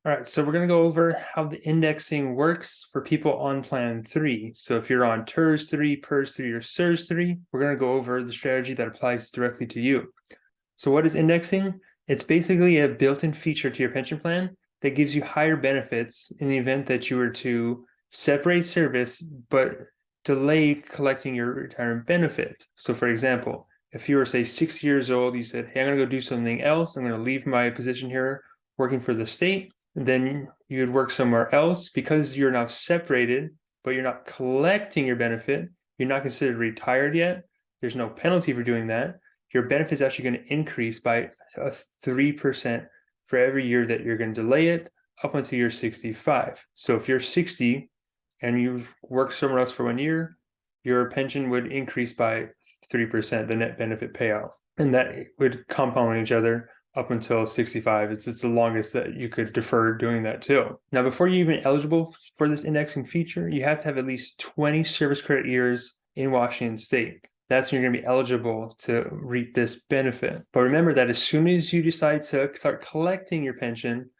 All right, so we're going to go over how the indexing works for people on Plan 3. So if you're on TRS 3, PERS 3, or SERS 3, we're going to go over the strategy that applies directly to you. So what is indexing? It's basically a built-in feature to your pension plan that gives you higher benefits in the event that you were to separate service but delay collecting your retirement benefit. So for example, if you were, say, 6 years old, you said, hey, I'm going to go do something else. I'm going to leave my position here working for the state. Then you'd work somewhere else. Because you're now separated, but you're not collecting your benefit, you're not considered retired yet. There's no penalty for doing that. Your benefit is actually going to increase by 3% for every year that you're going to delay it up until you're 65. So if you're 60 and you've worked somewhere else for 1 year, your pension would increase by 3%, the net benefit payout. And that would compound each other up until 65. It's the longest that you could defer doing that too. Now, before you're even eligible for this indexing feature, you have to have at least 20 service credit years in Washington State. That's when you're going to be eligible to reap this benefit. But remember that as soon as you decide to start collecting your pension,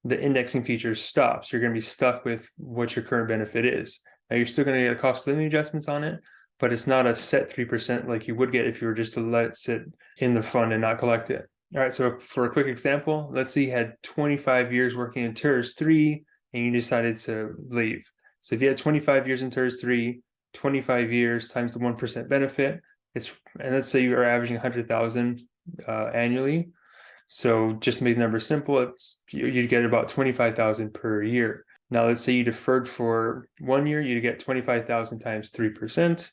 the indexing feature stops. You're going to be stuck with what your current benefit is. Now, you're still going to get a cost of living adjustments on it, but it's not a set 3% like you would get if you were just to let it sit in the fund and not collect it. All right, so for a quick example, let's say you had 25 years working in TRS 3 and you decided to leave. So if you had 25 years in TRS 3, 25 years times the 1% benefit, and let's say you are averaging 100,000 annually. So just to make the number simple, you'd get about 25,000 per year. Now, let's say you deferred for 1 year, you'd get 25,000 times 3%.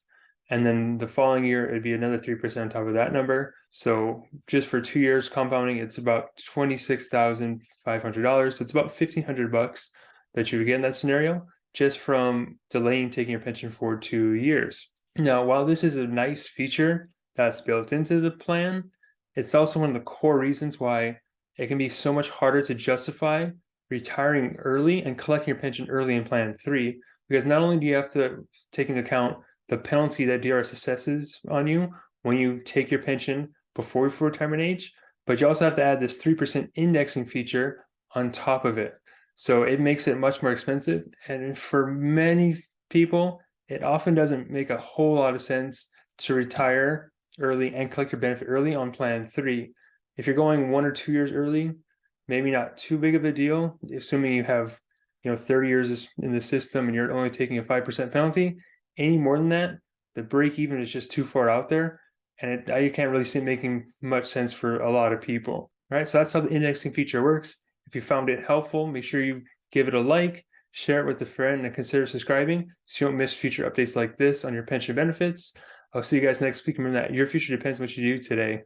And then the following year, it'd be another 3% on top of that number. So just for 2 years compounding, it's about $26,500. So it's about $1,500 that you would get in that scenario just from delaying taking your pension for 2 years. Now, while this is a nice feature that's built into the plan, it's also one of the core reasons why it can be so much harder to justify retiring early and collecting your pension early in Plan 3, because not only do you have to take into account the penalty that DRS assesses on you when you take your pension before retirement age, but you also have to add this 3% indexing feature on top of it. So it makes it much more expensive. And for many people, it often doesn't make a whole lot of sense to retire early and collect your benefit early on Plan 3. If you're going 1 or 2 years early, maybe not too big of a deal, assuming you have 30 years in the system and you're only taking a 5% penalty. Any more than that, the break even is just too far out there, and you can't really see it making much sense for a lot of people. All right, so that's how the indexing feature works. If you found it helpful, make sure you give it a like, share it with a friend, and consider subscribing so you don't miss future updates like this on your pension benefits. I'll see you guys next week. Remember that your future depends on what you do today.